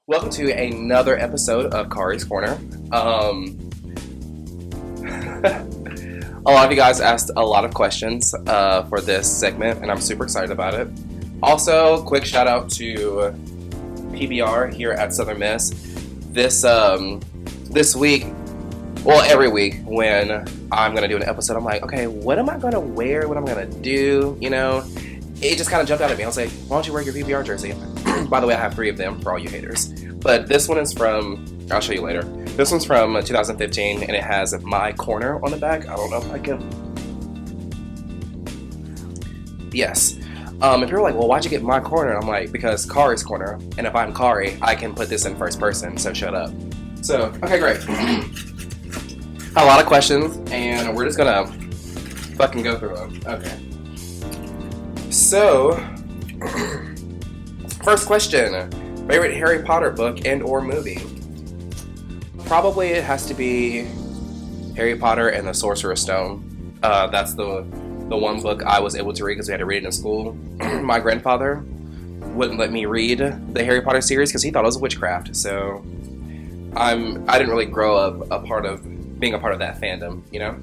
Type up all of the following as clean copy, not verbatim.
Welcome to another episode of Karis Corner. A lot of you guys asked a lot of questions for this segment, and I'm super excited about it. Also, quick shout out to PBR here at Southern Miss. This week, well, every week when I'm gonna do an episode, I'm like, okay, what am I gonna wear? What am I gonna do? You know, it just kind of jumped out at me. I was like, why don't you wear your PBR jersey? By the way, I have 3 of them for all you haters. But this one is from, I'll show you later. This one's from 2015, and it has my corner on the back. I don't know if I can. Yes. If you're like, well, why'd you get my corner? I'm like, because Karis Corner, and if I'm Kari, I can put this in first person, so shut up. So, okay, great. A lot of questions, and we're just gonna fucking go through them. Okay. So, first question. Favorite Harry Potter book and or movie? Probably it has to be Harry Potter and the Sorcerer's Stone. That's the one book I was able to read because we had to read it in school. My grandfather wouldn't let me read the Harry Potter series because he thought it was witchcraft. So I didn't really grow up being a part of that fandom, you know?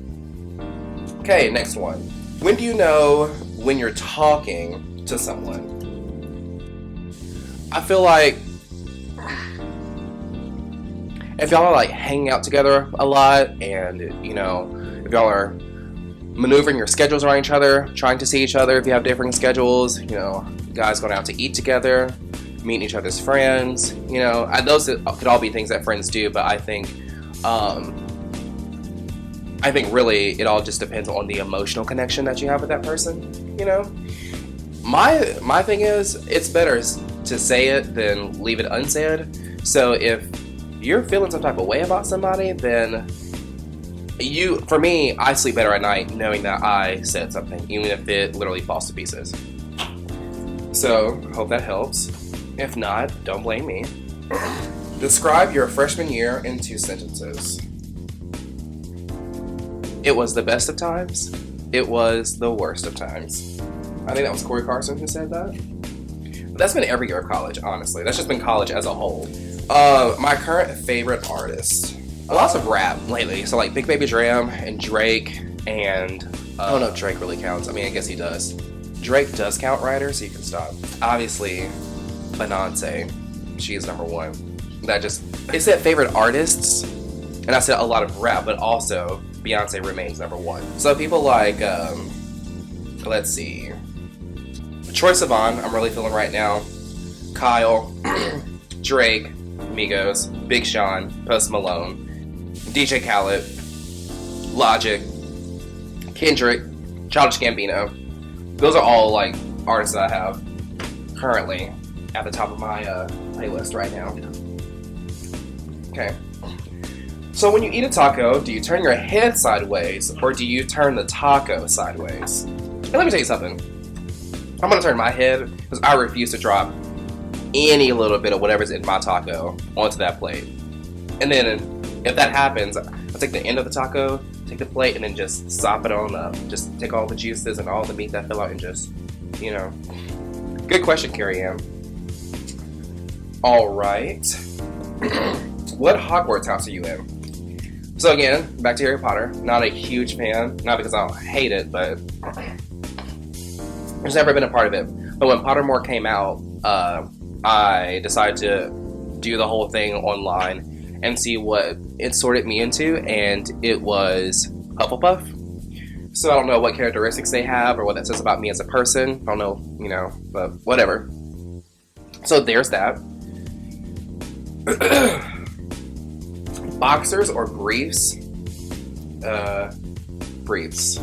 Okay, next one. When do you know when you're talking to someone? I feel like if y'all are like hanging out together a lot and, you know, if y'all are maneuvering your schedules around each other, trying to see each other if you have differing schedules, you know, guys going out to eat together, meeting each other's friends, you know, those could all be things that friends do, but I think really it all just depends on the emotional connection that you have with that person, you know? My thing is, it's better to say it than leave it unsaid. So if you're feeling some type of way about somebody, then for me, I sleep better at night knowing that I said something, even if it literally falls to pieces. So, hope that helps. If not, don't blame me. Describe your freshman year in 2 sentences. It was the best of times. It was the worst of times. I think that was Corey Carson who said that. But that's been every year of college, honestly. That's just been college as a whole. My current favorite artist. Lots of rap lately. So like Big Baby Dram and Drake and... I don't know if Drake really counts. I mean, I guess he does. Drake does count, Ryder, so you can stop. Obviously, Beyonce. She is number 1. It said favorite artists, and I said a lot of rap, but also Beyonce remains number 1. So people like, let's see. Troye Sivan, I'm really feeling right now. Kyle, Drake, Migos, Big Sean, Post Malone, DJ Khaled, Logic, Kendrick, Childish Gambino. Those are all like artists that I have currently at the top of my playlist right now. Okay. So when you eat a taco, do you turn your head sideways or do you turn the taco sideways? And let me tell you something. I'm going to turn my head because I refuse to drop any little bit of whatever's in my taco onto that plate. And then if that happens, I'll take the end of the taco, take the plate, and then just sop it on up. Just take all the juices and all the meat that fell out and just, you know. Good question, Carrie Ann. All right. What Hogwarts house are you in? So again, back to Harry Potter. Not a huge fan. Not because I don't hate it, but I've never been a part of it. But when Pottermore came out, I decided to do the whole thing online and see what it sorted me into, and it was Hufflepuff. So I don't know what characteristics they have or what that says about me as a person. I don't know, you know, but whatever. So there's that. Boxers or briefs? Briefs.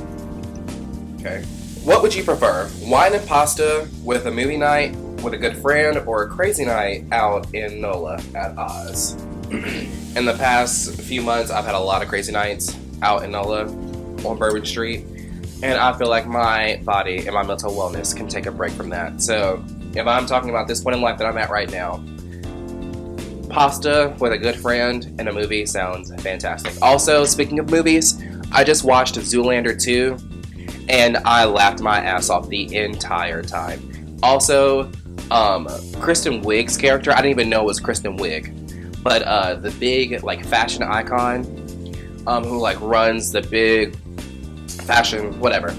Okay. What would you prefer? Wine and pasta with a movie night with a good friend or a crazy night out in NOLA at Oz? In the past few months, I've had a lot of crazy nights out in NOLA on Bourbon Street, and I feel like my body and my mental wellness can take a break from that. So if I'm talking about this point in life that I'm at right now, pasta with a good friend and a movie sounds fantastic. Also, speaking of movies, I just watched Zoolander 2, and I laughed my ass off the entire time. Also, Kristen Wiig's character, I didn't even know it was Kristen Wiig, but the big like fashion icon, who like runs the big fashion whatever.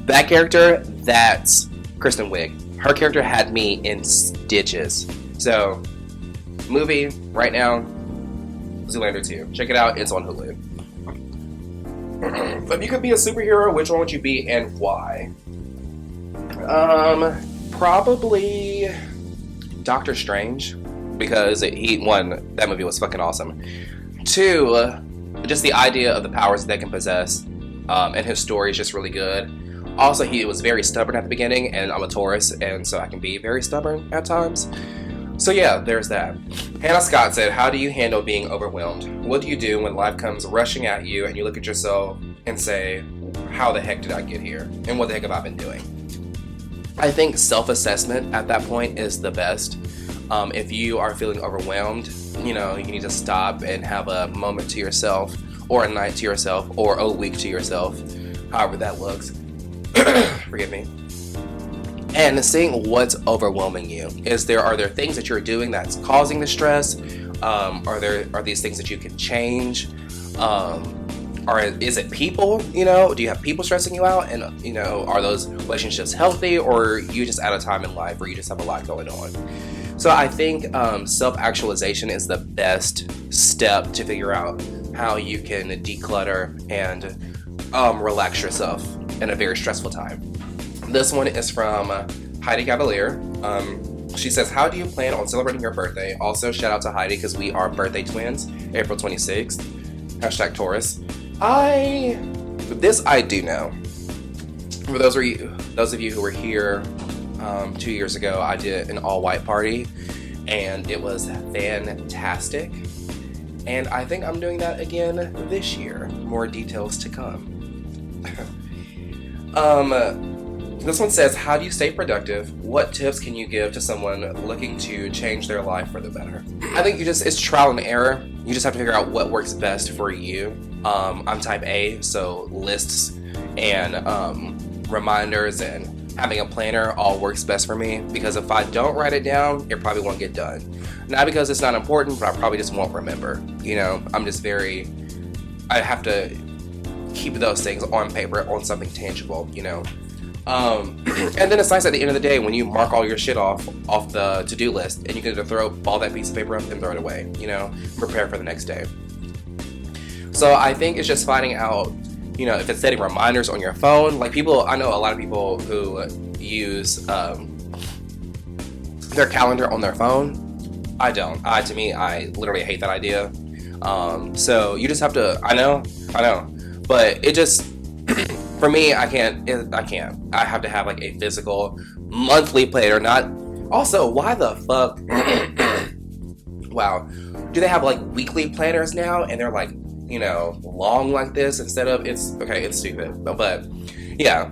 That character, that's Kristen Wiig. Her character had me in stitches. So, movie right now, Zoolander 2. Check it out. It's on Hulu. If you could be a superhero, which one would you be and why? Probably Doctor Strange, because that movie was fucking awesome. 2, just the idea of the powers that they can possess, and his story is just really good. Also, he was very stubborn at the beginning, and I'm a Taurus, and so I can be very stubborn at times. So yeah, there's that. Hannah Scott said, how do you handle being overwhelmed? What do you do when life comes rushing at you and you look at yourself and say, how the heck did I get here? And what the heck have I been doing? I think self-assessment at that point is the best. If you are feeling overwhelmed, you need to stop and have a moment to yourself, or a night to yourself, or a week to yourself, however that looks. Forgive me. And seeing what's overwhelming you. Are there things that you're doing that's causing the stress? Are these things that you can change? Or is it people? Do you have people stressing you out? And are those relationships healthy, or are you just at a time in life where you just have a lot going on? So I think self-actualization is the best step to figure out how you can declutter and relax yourself in a very stressful time. This one is from Heidi Cavalier. She says, how do you plan on celebrating your birthday? Also, shout out to Heidi because we are birthday twins, April 26th. # Taurus. This I do know. For those of you who were here 2 years ago, I did an all-white party, and it was fantastic. And I think I'm doing that again this year. More details to come. This one says, how do you stay productive? What tips can you give to someone looking to change their life for the better? I think it's trial and error. You just have to figure out what works best for you. I'm type A, so lists and reminders and having a planner all works best for me, because if I don't write it down, it probably won't get done. Not because it's not important, but I probably just won't remember. I'm just I have to keep those things on paper, on something tangible, and then it's nice at the end of the day when you mark all your shit off the to-do list, and you can ball that piece of paper up and throw it away, prepare for the next day. So I think it's just finding out, if it's setting reminders on your phone. Like I know a lot of people who use their calendar on their phone. I don't. To me, I literally hate that idea. So you just have to, I know, but it just, for me, I can't. I have to have like a physical monthly planner. Also, why the fuck? Wow. Do they have like weekly planners now? And they're like, long like this instead of it's stupid. But yeah.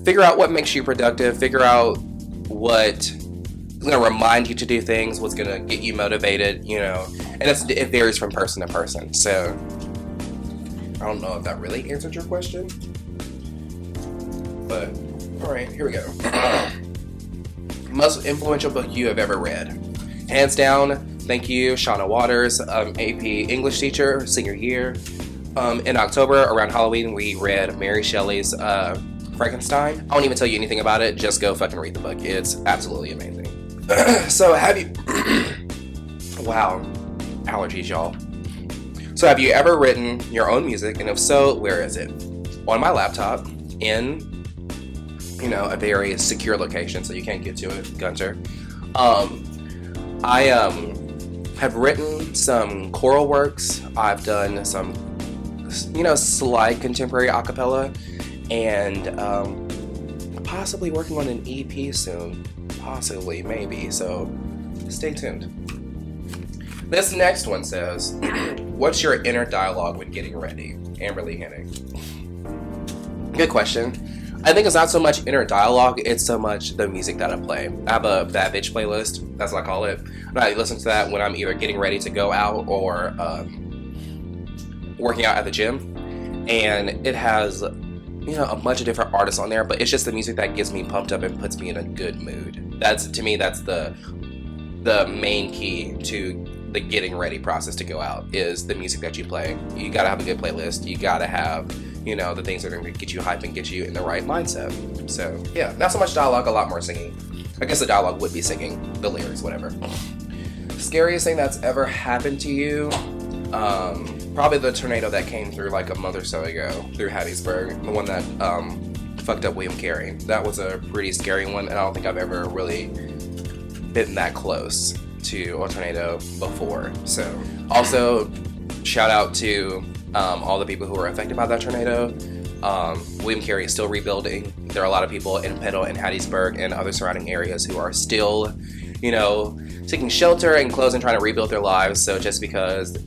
Figure out what makes you productive. Figure out what is going to remind you to do things. What's going to get you motivated. And it varies from person to person. So I don't know if that really answered your question, but all right, here we go. Most influential book you have ever read? Hands down, thank you, Shauna Waters, AP English teacher, senior year. In October, around Halloween, we read Mary Shelley's Frankenstein. I won't even tell you anything about it, just go fucking read the book. It's absolutely amazing. So have you... Wow, allergies, y'all. So have you ever written your own music, and if so, where is it? On my laptop, in, a very secure location, so you can't get to it, Gunter. I have written some choral works. I've done some, slight contemporary acapella, and possibly working on an EP soon. Possibly, maybe, so stay tuned. This next one says, what's your inner dialogue when getting ready? Amberly Hennig. Good question. I think it's not so much inner dialogue, it's so much the music that I play. I have a Bad Bitch playlist, that's what I call it. And I listen to that when I'm either getting ready to go out or working out at the gym. And it has, a bunch of different artists on there, but it's just the music that gets me pumped up and puts me in a good mood. That's the main key to the getting ready process to go out, is the music that you play. You gotta have a good playlist. You gotta have, the things that are gonna get you hype and get you in the right mindset. So yeah, not so much dialogue, a lot more singing. I guess the dialogue would be singing, the lyrics, whatever. Scariest thing that's ever happened to you? Probably the tornado that came through like a month or so ago through Hattiesburg, the one that fucked up William Carey. That was a pretty scary one, and I don't think I've ever really been that close to a tornado before. So also shout out to all the people who were affected by that tornado. William Carey is still rebuilding. There are a lot of people in Petal and Hattiesburg and other surrounding areas who are still, taking shelter and clothes and trying to rebuild their lives. So just because,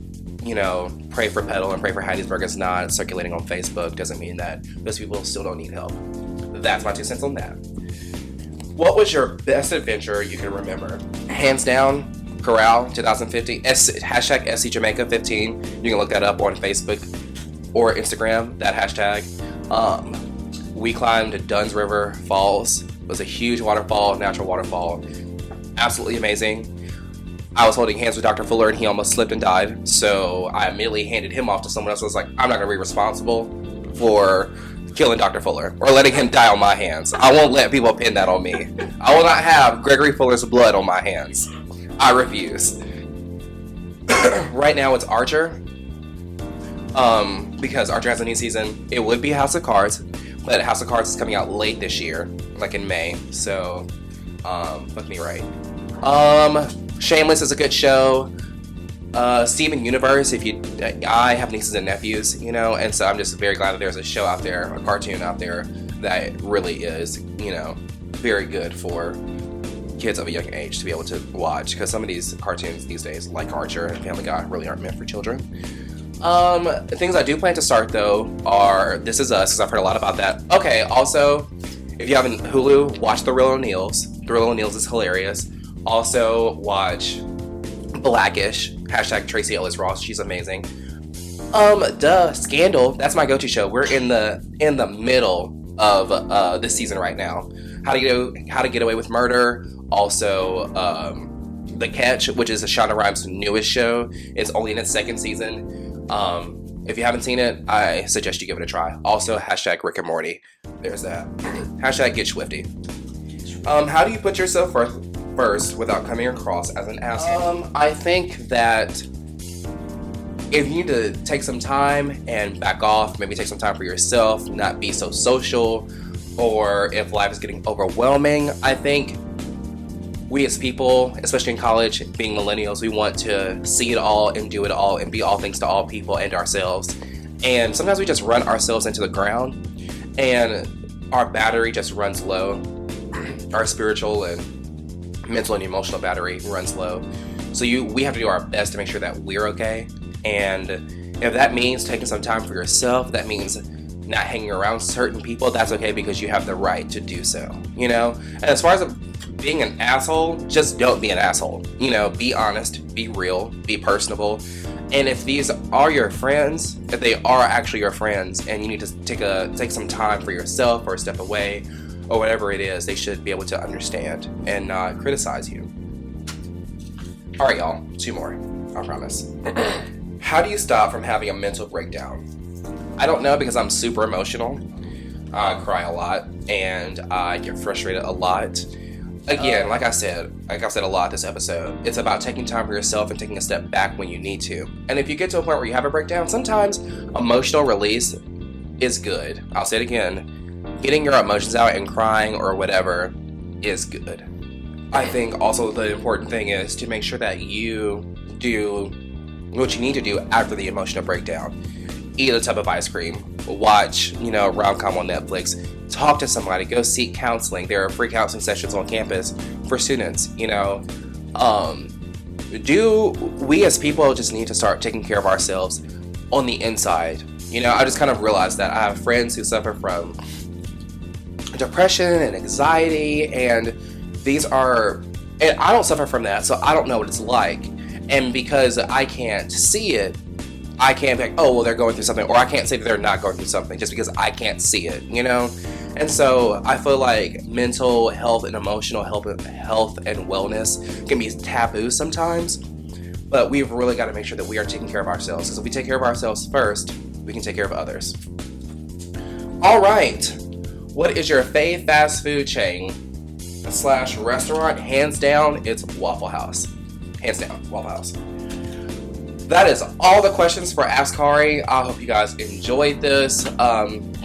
pray for Petal and pray for Hattiesburg is not circulating on Facebook doesn't mean that those people still don't need help. That's my 2 cents on that. What was your best adventure you can remember? Hands down, Corral 2015, hashtag SCJamaica15. You can look that up on Facebook or Instagram, that hashtag. We climbed Dunn's River Falls. It was a huge waterfall, natural waterfall. Absolutely amazing. I was holding hands with Dr. Fuller and he almost slipped and died. So I immediately handed him off to someone else. I was like, I'm not going to be responsible for killing Dr. Fuller or letting him die on my hands. I won't let people pin that on me. I will not have Gregory Fuller's blood on my hands. I refuse. Right now it's Archer. Because Archer has a new season. It would be House of Cards, but House of Cards is coming out late this year, like in May. So, fuck me right. Shameless is a good show. Steven Universe, I have nieces and nephews, and so I'm just very glad that there's a show out there, a cartoon out there that really is, very good for kids of a young age to be able to watch, because some of these cartoons these days, like Archer and Family Guy, really aren't meant for children. Things I do plan to start though are This Is Us, because I've heard a lot about that. Okay, also, if you haven't Hulu, watch The Real O'Neills. The Real O'Neills is hilarious. Also, watch Blackish, hashtag Tracy Ellis Ross, she's amazing. Scandal, that's my go-to show. We're in the middle of this season right now. How to Get Away with Murder. Also, The Catch, which is Shonda Rhimes' newest show. It's only in its second season. If you haven't seen it, I suggest you give it a try. Also, hashtag Rick and Morty. There's that. Hashtag Get Swifty. How do you put yourself first without coming across as an asshole? I think that if you need to take some time and back off, maybe take some time for yourself, not be so social, or if life is getting overwhelming, I think we as people, especially in college, being millennials, we want to see it all and do it all and be all things to all people and ourselves. And sometimes we just run ourselves into the ground and our battery just runs low. Our spiritual and mental and emotional battery runs low. So we have to do our best to make sure that we're okay. And if that means taking some time for yourself, that means not hanging around certain people, that's okay, because you have the right to do so, And as far as being an asshole, just don't be an asshole. Be honest, be real, be personable. And if these are your friends, if they are actually your friends, and you need to take some time for yourself or step away or whatever it is, they should be able to understand and not criticize you. All right, y'all, 2 more, I promise. How do you stop from having a mental breakdown? I don't know, because I'm super emotional. I cry a lot and I get frustrated a lot. Again, like I said a lot this episode, it's about taking time for yourself and taking a step back when you need to. And if you get to a point where you have a breakdown, sometimes emotional release is good. I'll say it again. Getting your emotions out and crying or whatever is good. I think also the important thing is to make sure that you do what you need to do after the emotional breakdown. Eat a tub of ice cream, watch, rom-com on Netflix, talk to somebody, go seek counseling. There are free counseling sessions on campus for students, we as people just need to start taking care of ourselves on the inside. I just kind of realized that I have friends who suffer from depression and anxiety, and I don't suffer from that, so I don't know what it's like. And because I can't see it, I can't be like, oh, well, they're going through something, or I can't say that they're not going through something just because I can't see it, you know? And so I feel like mental health and emotional health and wellness can be taboo sometimes, but we've really got to make sure that we are taking care of ourselves, because if we take care of ourselves first, we can take care of others. All right, what is your fave fast food chain / restaurant? Hands down, it's Waffle House. Hands down, Waffle House. That is all the questions for Ask Kari. I hope you guys enjoyed this.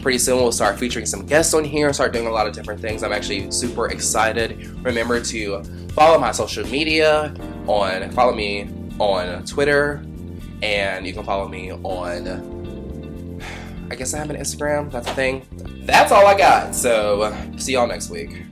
Pretty soon we'll start featuring some guests on here, start doing a lot of different things. I'm actually super excited. Remember to follow my social media follow me on Twitter, and you can follow me on, I guess I have an Instagram, that's a thing. That's all I got, so see y'all next week.